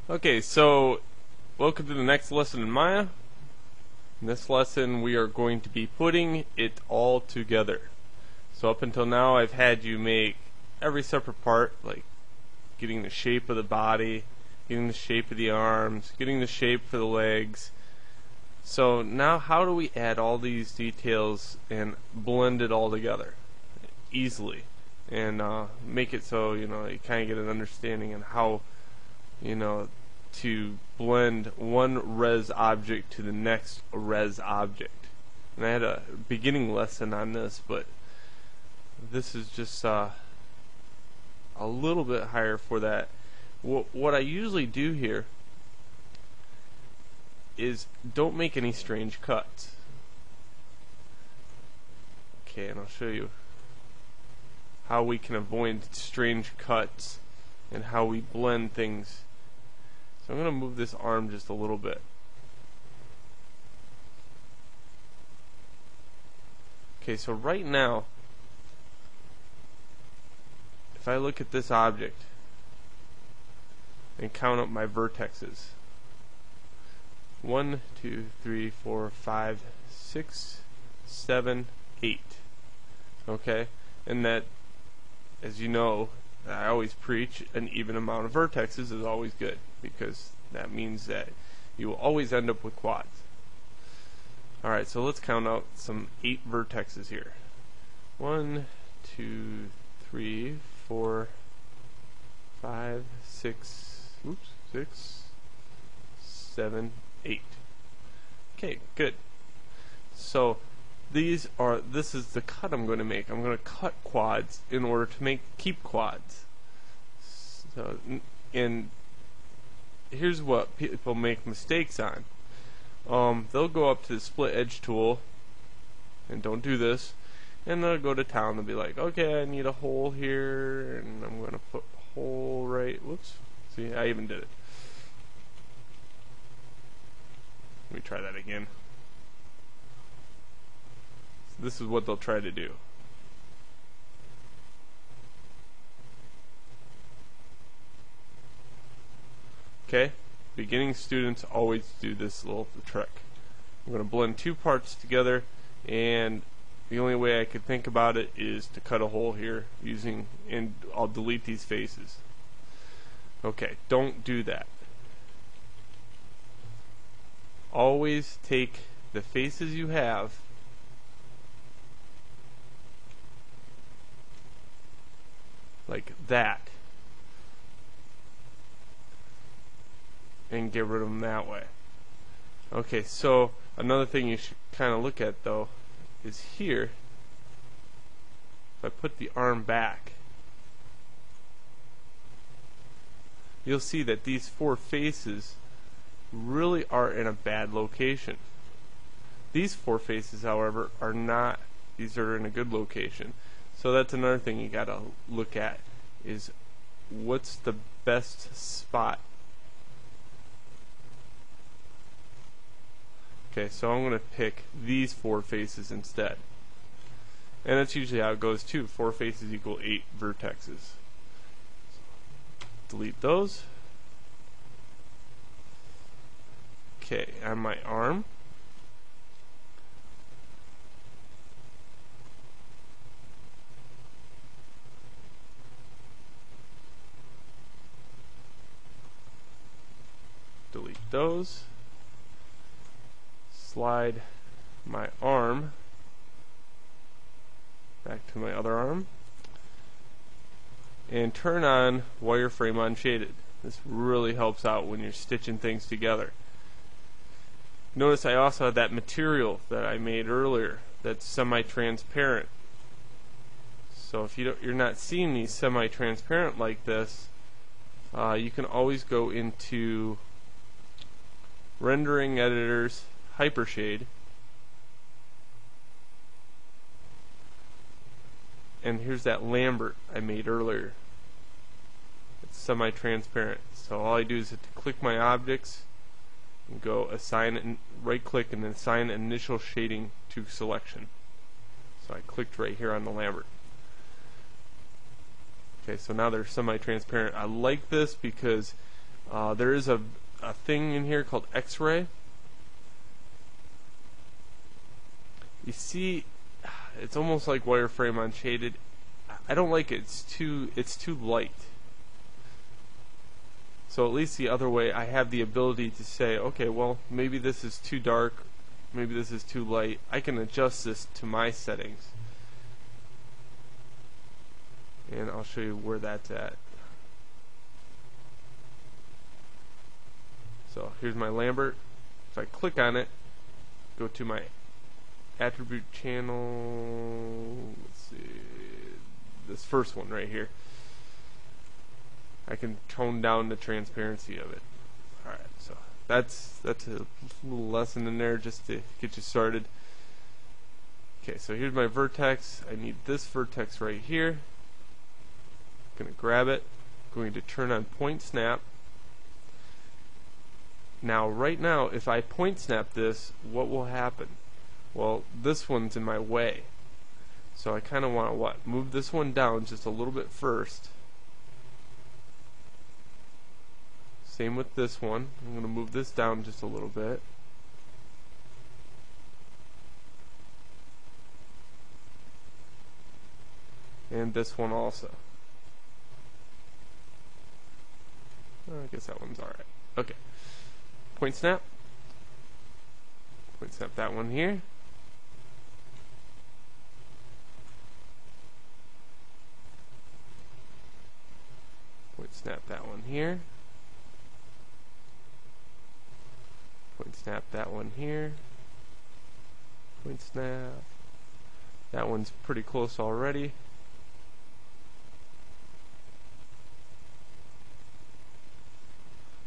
Okay, so welcome to the next lesson in Maya. In this lesson we are going to be putting it all together. So up until now I've had you make every separate part, like getting the shape of the body, getting the shape of the arms, getting the shape for the legs. So now how do we add all these details and blend it all together easily and make it so you kind of get an understanding on how to blend one res object to the next res object. And I had a beginning lesson on this, but this is just a little bit higher for that. What I usually do here is don't make any strange cuts. Okay, and I'll show you how we can avoid strange cuts and how we blend things. So I'm going to move this arm just a little bit. Okay, so right now, if I look at this object and count up my vertexes, 1, 2, 3, 4, 5, 6, 7, 8. Okay, and that, as you know, I always preach, an even amount of vertexes is always good, because that means that you will always end up with quads. Alright, so let's count out some 8 vertexes here. 1, 2, 3, 4, 5, 6, 7, 8. Okay, good. So this is the cut I'm going to make. I'm going to cut quads in order to keep quads. So, and here's what people make mistakes on. They'll go up to the split edge tool, and don't do this, and they'll go to town. They'll be like, okay, I need a hole here, and I'm going to put a hole right. Whoops. See, I even did it. Let me try that again. This is what they'll try to do. Okay, beginning students always do this little trick. I'm going to blend 2 parts together, and the only way I could think about it is to cut a hole here and I'll delete these faces. Okay, don't do that. Always take the faces you have like that and get rid of them that way. Okay, so another thing you should kind of look at though is here. If I put the arm back, you'll see that these 4 faces really are in a bad location. These 4 faces, however, are not. These are in a good location. So that's another thing you gotta look at, is what's the best spot. Okay, so I'm gonna pick these 4 faces instead. And that's usually how it goes too. 4 faces equal 8 vertexes. Delete those. Okay, on my arm, delete those. Slide my arm back to my other arm and turn on wireframe unshaded. This really helps out when you're stitching things together. Notice I also have that material that I made earlier that's semi-transparent. So if you're not seeing these semi-transparent like this, you can always go into Rendering Editors, Hypershade, and here's that Lambert I made earlier. It's semi-transparent. So all I do is hit to click my objects and go assign and right click and then assign initial shading to selection. So I clicked right here on the Lambert. Okay, so now they're semi-transparent. I like this because There is a thing in here called X-ray. You see, it's almost like wireframe on shaded. I don't like it. It's too light. So at least the other way, I have the ability to say, okay, well, maybe this is too dark, maybe this is too light. I can adjust this to my settings. And I'll show you where that's at. So here's my Lambert. If I click on it, go to my attribute channel, let's see, this first one right here. I can tone down the transparency of it. Alright, so that's a little lesson in there just to get you started. Okay, so here's my vertex. I need this vertex right here. I'm going to grab it. I'm going to turn on point snap. Now, right now, if I point snap this, what will happen? Well, this one's in my way. So I kind of want to what? Move this one down just a little bit first. Same with this one. I'm going to move this down just a little bit. And this one also. I guess that one's alright. Okay. Point snap. Point snap that one here. Point snap that one here. Point snap that one here. Point snap. That one's pretty close already.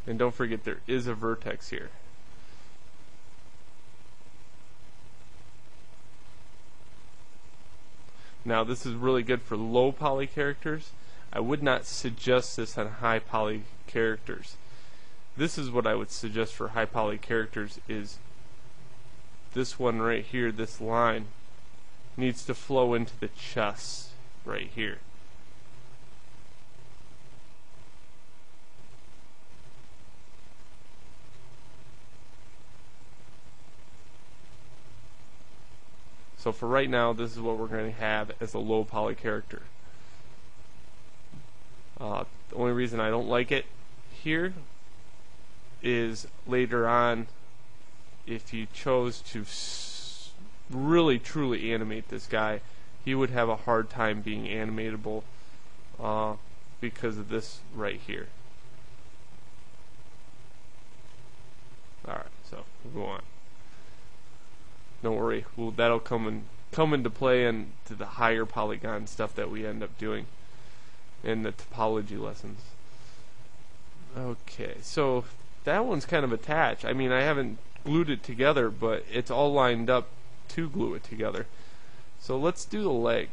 And don't forget there is a vertex here. Now this is really good for low poly characters. I would not suggest this on high poly characters. This is what I would suggest for high poly characters is this one right here, this line needs to flow into the chest right here. So for right now, this is what we're going to have as a low poly character. The only reason I don't like it here is later on, if you chose to really truly animate this guy, he would have a hard time being animatable because of this right here. Alright, so we'll go on. Don't worry, that'll come into play into the higher polygon stuff that we end up doing in the topology lessons. Okay, so that one's kind of attached. I mean, I haven't glued it together, but it's all lined up to glue it together. So let's do the leg.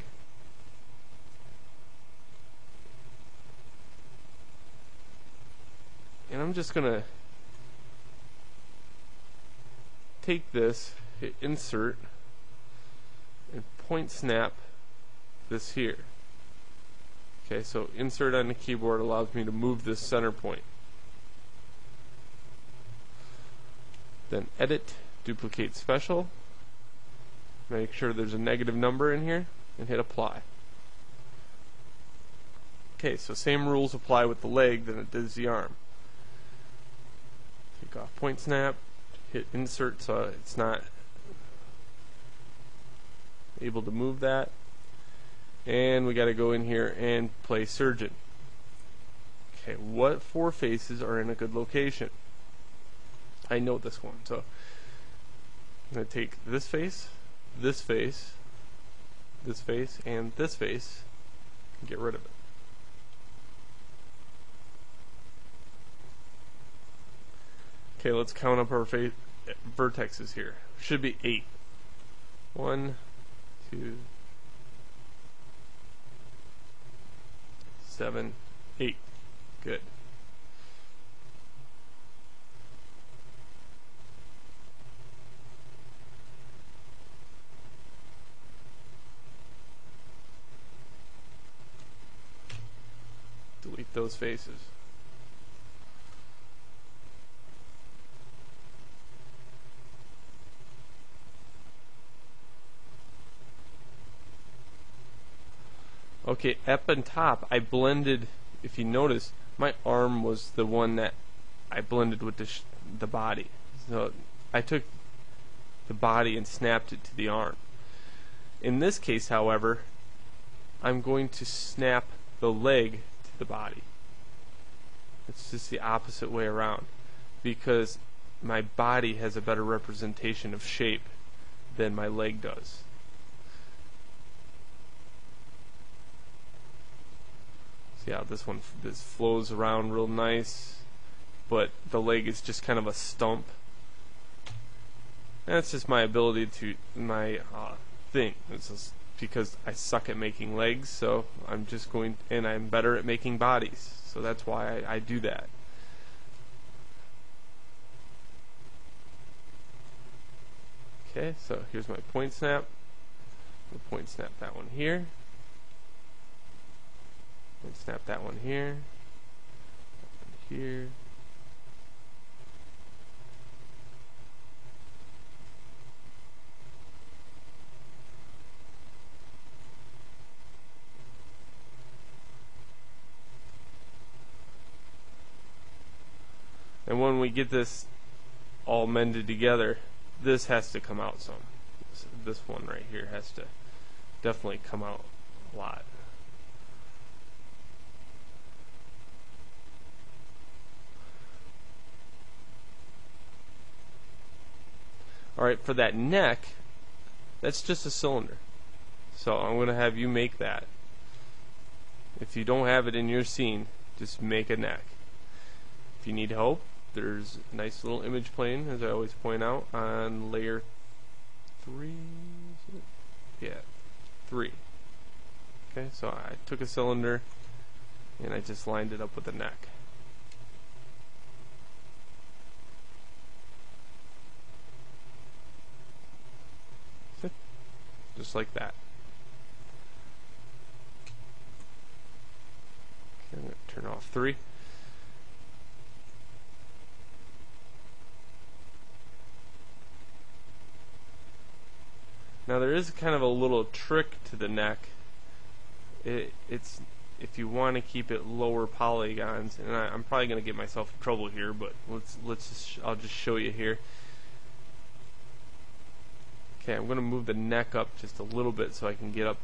And I'm just gonna take this, hit insert, and point snap this here. Okay, so insert on the keyboard allows me to move this center point. Then edit, duplicate special, make sure there's a negative number in here, and hit apply. Okay, so same rules apply with the leg than it does the arm. Take off point snap, hit insert so it's not able to move that, and we got to go in here and play surgeon. Okay, what four faces are in a good location? I know this one, so I'm going to take this face, this face, this face, and this face, and get rid of it. Okay, let's count up our vertexes here. Should be 8. 1, 2, 7, 8. Good. Delete those faces. Okay, up on top, I blended, if you notice, my arm was the one that I blended with the body. So I took the body and snapped it to the arm. In this case, however, I'm going to snap the leg to the body. It's just the opposite way around, because my body has a better representation of shape than my leg does. See how this flows around real nice, but the leg is just kind of a stump. That's just my ability to my thing. It's just because I suck at making legs, so I'm just going, and I'm better at making bodies. So that's why I do that. Okay, so here's my point snap. We'll point snap that one here. Point snap that one here. That one here. And when we get this all mended together, this has to come out some. This one right here has to definitely come out a lot. Alright, for that neck, that's just a cylinder. So I'm going to have you make that. If you don't have it in your scene, just make a neck. If you need help, there's a nice little image plane, as I always point out, on layer 3. Yeah, 3. Okay, so I took a cylinder and I just lined it up with the neck. Just like that. Okay, I'm going to turn off 3. Now there is kind of a little trick to the neck. It's if you want to keep it lower polygons, and I'm probably going to get myself in trouble here, but I'll just show you here. Okay, I'm going to move the neck up just a little bit so I can get up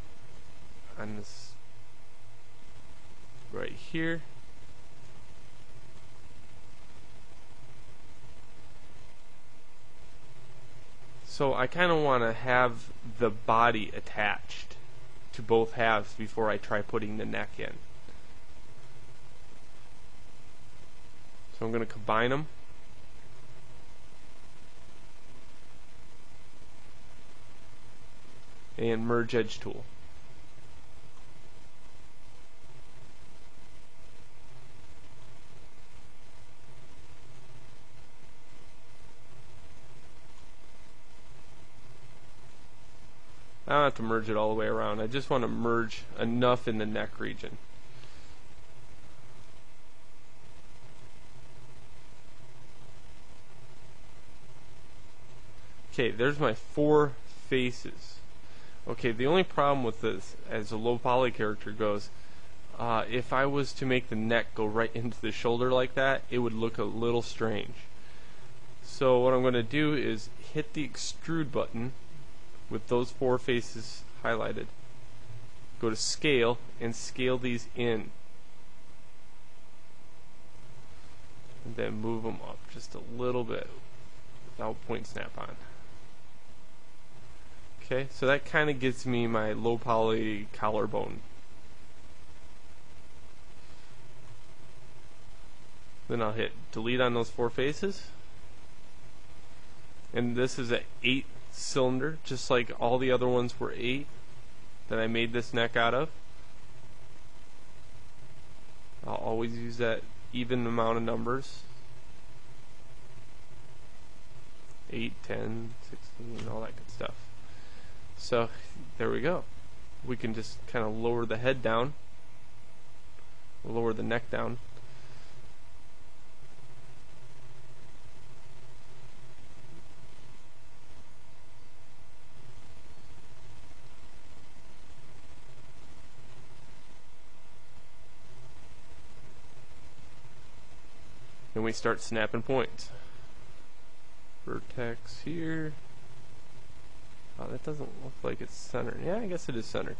on this right here. So I kind of want to have the body attached to both halves before I try putting the neck in. So I'm going to combine them. And merge edge tool. I don't have to merge it all the way around. I just want to merge enough in the neck region. Okay, there's my 4 faces. Okay, the only problem with this, as a low poly character goes, if I was to make the neck go right into the shoulder like that, it would look a little strange. So what I'm going to do is hit the extrude button with those 4 faces highlighted. Go to scale and scale these in. And then move them up just a little bit without point snap on. Okay, so that kind of gives me my low poly collarbone. Then I'll hit delete on those 4 faces. And this is an 8 cylinder, just like all the other ones were 8 that I made this neck out of. I'll always use that even amount of numbers. 8, 10, 16, all that good stuff. So there we go. We can just kind of lower the head down, lower the neck down. Then we start snapping points. Vertex here. Oh, that doesn't look like it's centered. Yeah, I guess it is centered.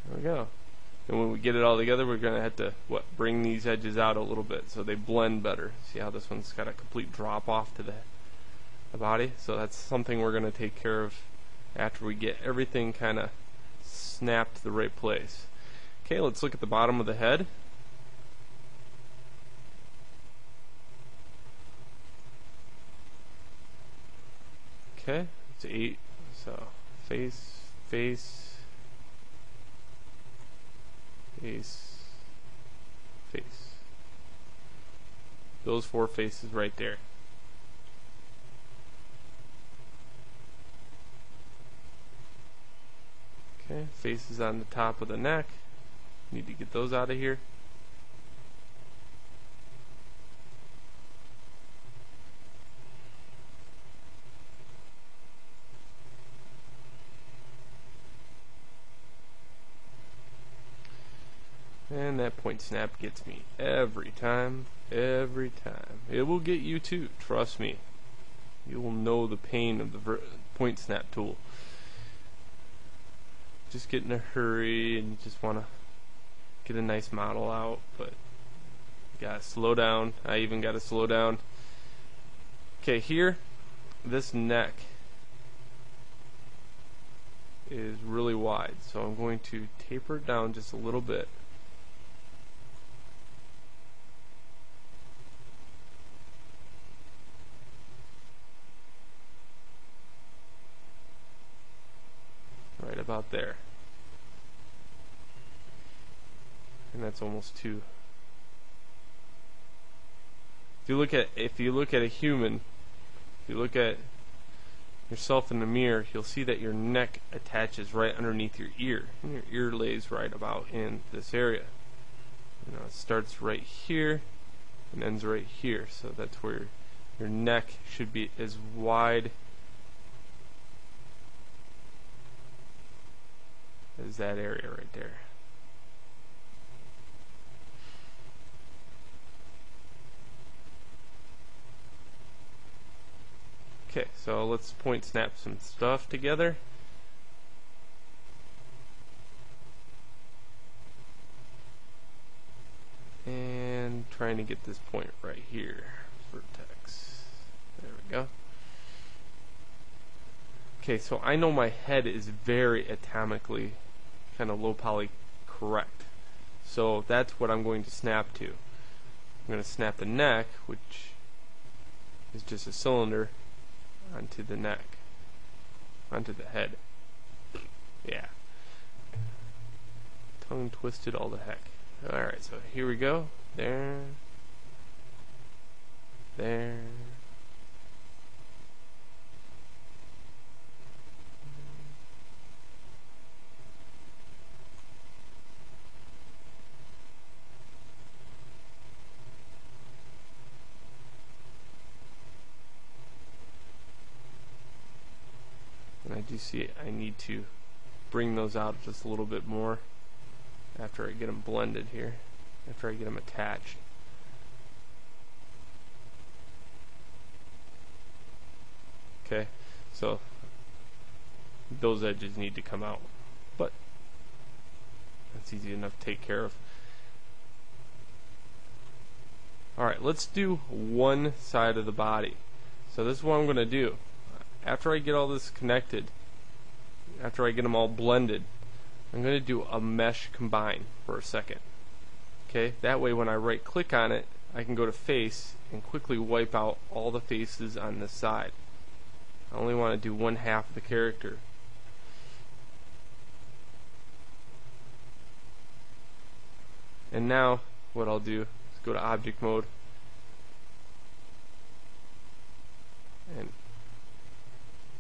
There we go. And when we get it all together, we're going to have to bring these edges out a little bit so they blend better. See how this one's got a complete drop off to the body? So that's something we're going to take care of after we get everything kind of snapped to the right place. Okay, let's look at the bottom of the head. Okay, it's 8. So face, face, face, face. Those 4 faces right there. Okay, faces on the top of the neck. Need to get those out of here. And that point snap gets me every time, every time. It will get you too, trust me. You will know the pain of the point snap tool. Just get in a hurry and you just want to get a nice model out, but you gotta slow down. I even gotta slow down. Okay, here, this neck is really wide, so I'm going to taper it down just a little bit. Right about there. And that's almost 2. If you look at a human, if you look at yourself in the mirror, you'll see that your neck attaches right underneath your ear, and your ear lays right about in this area. You know, it starts right here and ends right here, so that's where your neck should be as wide as that area right there. Okay, so let's point snap some stuff together. And trying to get this point right here. Vertex. There we go. Okay, so I know my head is very atomically kind of low poly correct. So that's what I'm going to snap to. I'm going to snap the neck, which is just a cylinder, onto the neck, onto the head. Yeah. Tongue twisted all the heck. Alright, so here we go. There. There. And I do see I need to bring those out just a little bit more after I get them blended here, after I get them attached. Okay, so those edges need to come out, but that's easy enough to take care of. Alright, let's do one side of the body. So this is what I'm going to do. After I get all this connected, after I get them all blended, I'm going to do a mesh combine for a second. Okay, that way when I right click on it, I can go to face and quickly wipe out all the faces on this side. I only want to do one half of the character. And now what I'll do is go to object mode and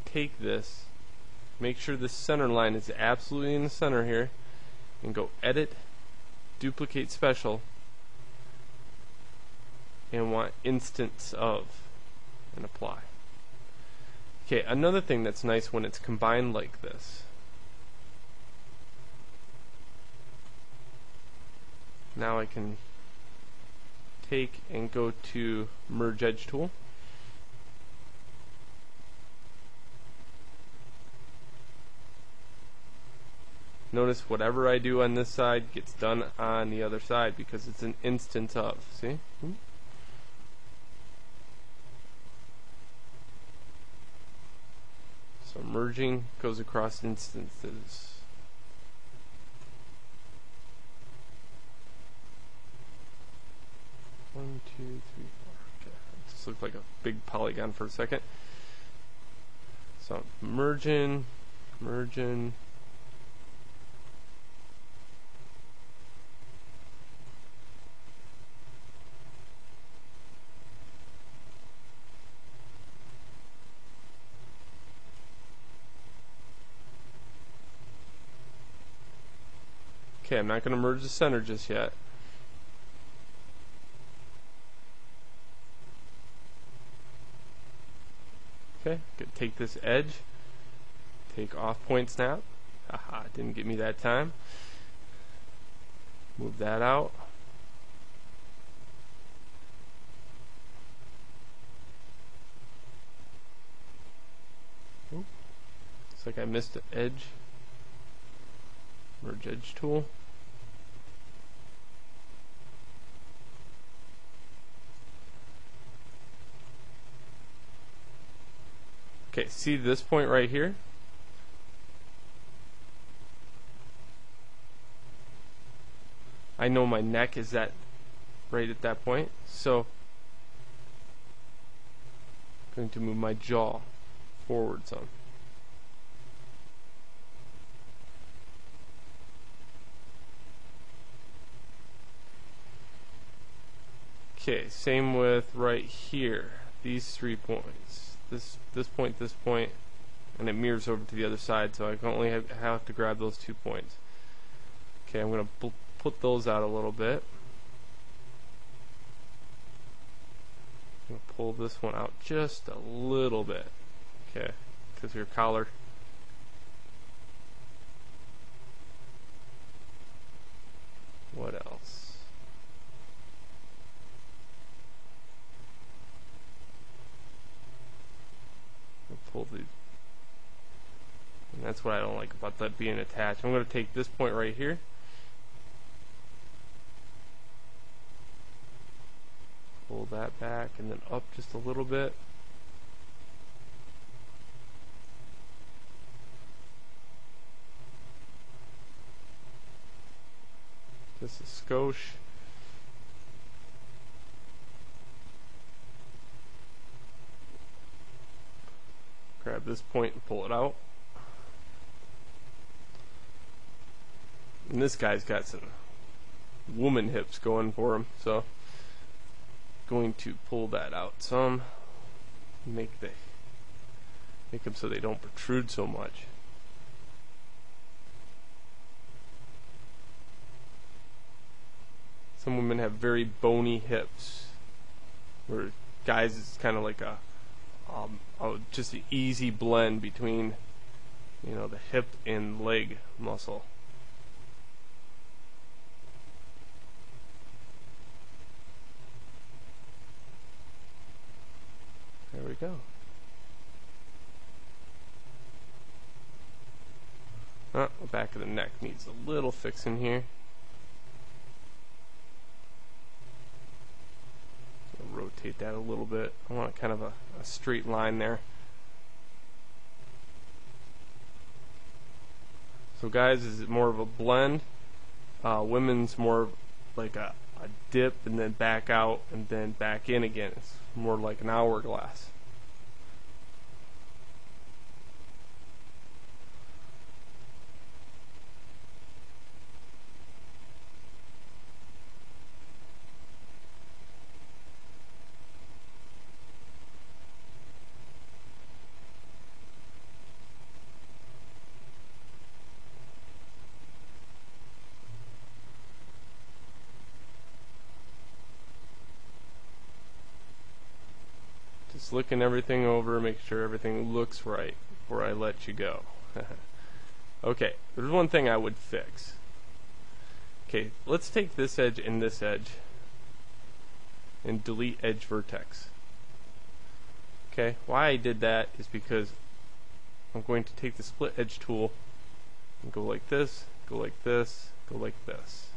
take this, make sure the center line is absolutely in the center here, and go edit, duplicate special, and want instance of, and apply. Okay, another thing that's nice when it's combined like this, now I can take and go to merge edge tool, notice whatever I do on this side gets done on the other side because it's an instance of, see? So merging goes across instances. One, two, three, four. Okay, it just looked like a big polygon for a second. So merging. Okay, I'm not going to merge the center just yet. Okay, gonna take this edge, take off point snap. Haha, didn't get me that time. Move that out. Ooh, looks like I missed an edge. Merge edge tool. Okay, see this point right here? I know my neck is right at that point, so I'm going to move my jaw forward some. Okay, same with right here. These 3 points. This point, and it mirrors over to the other side, so I can only have to grab those 2 points. Okay, I'm going to put those out a little bit. I'm going to pull this one out just a little bit. Okay, because your collar. What else? Pull the, and that's what I don't like about that being attached. I'm going to take this point right here, pull that back, and then up just a little bit. Just a skosh. Grab this point and pull it out. And this guy's got some woman hips going for him, so going to pull that out some, make them so they don't protrude so much. Some women have very bony hips, where guys it's kind of like a just an easy blend between, you know, the hip and leg muscle. There we go. The back of the neck needs a little fixing here. Rotate that a little bit. I want kind of a straight line there. So guys, is it more of a blend? Women's more like a dip and then back out and then back in again. It's more like an hourglass. just looking everything over, make sure everything looks right before I let you go. Okay, there's one thing I would fix. Okay, let's take this edge and delete edge vertex. Okay, why I did that is because I'm going to take the split edge tool and go like this, go like this, go like this.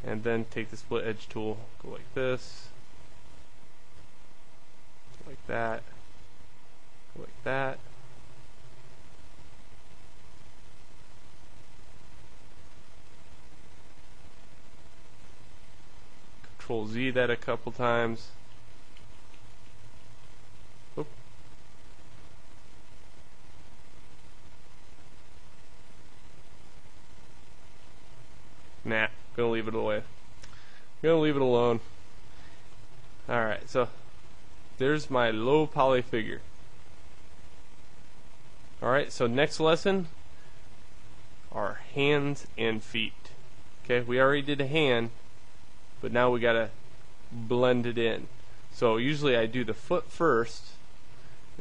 And then take the split edge tool, go like this, go like that, go like that. Control Z that a couple times. Oop. Nah, gonna leave it away. Gonna leave it alone. Alright, so there's my low poly figure. Alright, so next lesson are hands and feet. Okay, we already did a hand, but now we gotta blend it in. So usually I do the foot first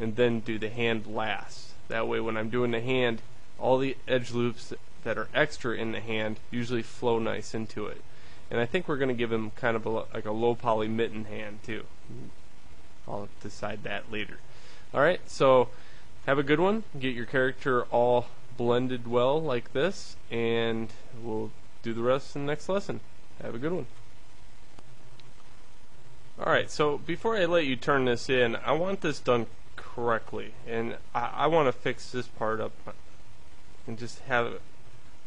and then do the hand last. That way when I'm doing the hand, all the edge loops that are extra in the hand usually flow nice into it. And I think we're going to give him kind of like a low poly mitten hand too. I'll decide that later. Alright, so have a good one. Get your character all blended well like this, and we'll do the rest in the next lesson. Have a good one. Alright, so before I let you turn this in, I want this done correctly, and I want to fix this part up and just have it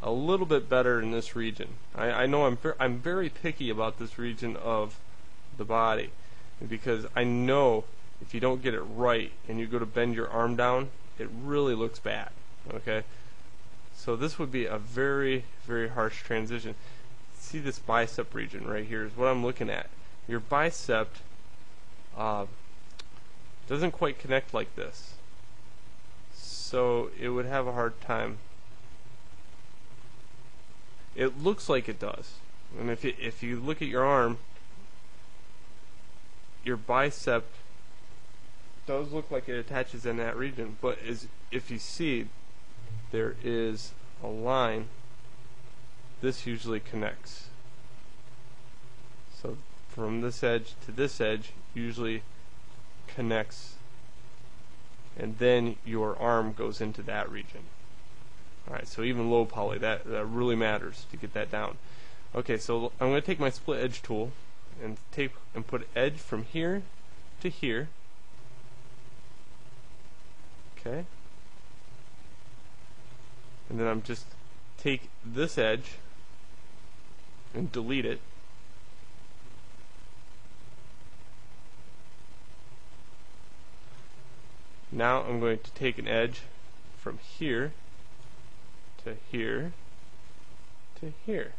a little bit better in this region. I know I'm very picky about this region of the body, because I know if you don't get it right and you go to bend your arm down, it really looks bad. Okay, so this would be a very, very harsh transition. See, this bicep region right here is what I'm looking at. Your bicep doesn't quite connect like this, so it would have a hard time. It looks like it does, and if you look at your arm, your bicep does look like it attaches in that region, but if you see, there is a line. This usually connects. So from this edge to this edge usually connects, and then your arm goes into that region. Alright, so even low poly, that really matters to get that down. Okay, so I'm going to take my split edge tool and put edge from here to here. Okay, and then I'm just take this edge and delete it. Now I'm going to take an edge from here to here to here.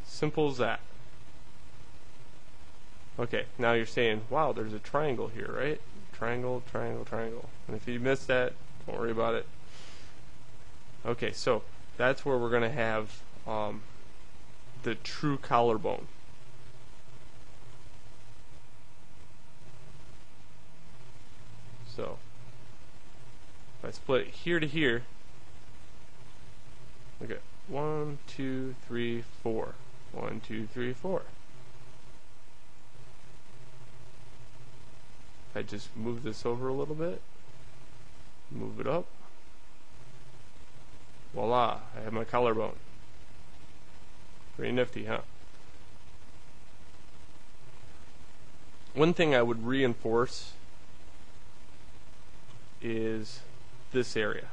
Simple as that. Okay, now you're saying, wow, there's a triangle here, right? Triangle, triangle, triangle. And if you missed that, don't worry about it. Okay, so that's where we're going to have the true collarbone. So if I split it here to here, look at 1, 2, 3, 4. 1, 2, 3, 4. If I just move this over a little bit, move it up, voila, I have my collarbone. Pretty nifty, huh? One thing I would reinforce is this area.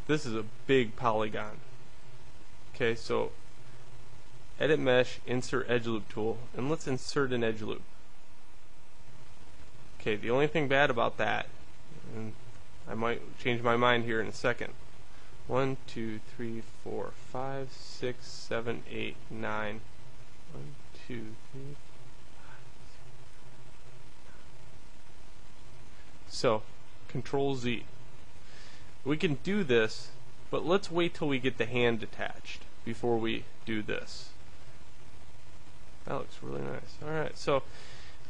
This is a big polygon. Okay, so edit mesh, insert edge loop tool, and let's insert an edge loop. Okay, the only thing bad about that, and I might change my mind here in a second. 1, 2, 3, 4, 5, 6, 7, 8, 9. 1, 2, 3, 5. So, Control Z. We can do this, but let's wait till we get the hand attached before we do this. That looks really nice. Alright, so,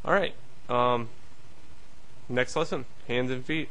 alright. Next lesson, hands and feet.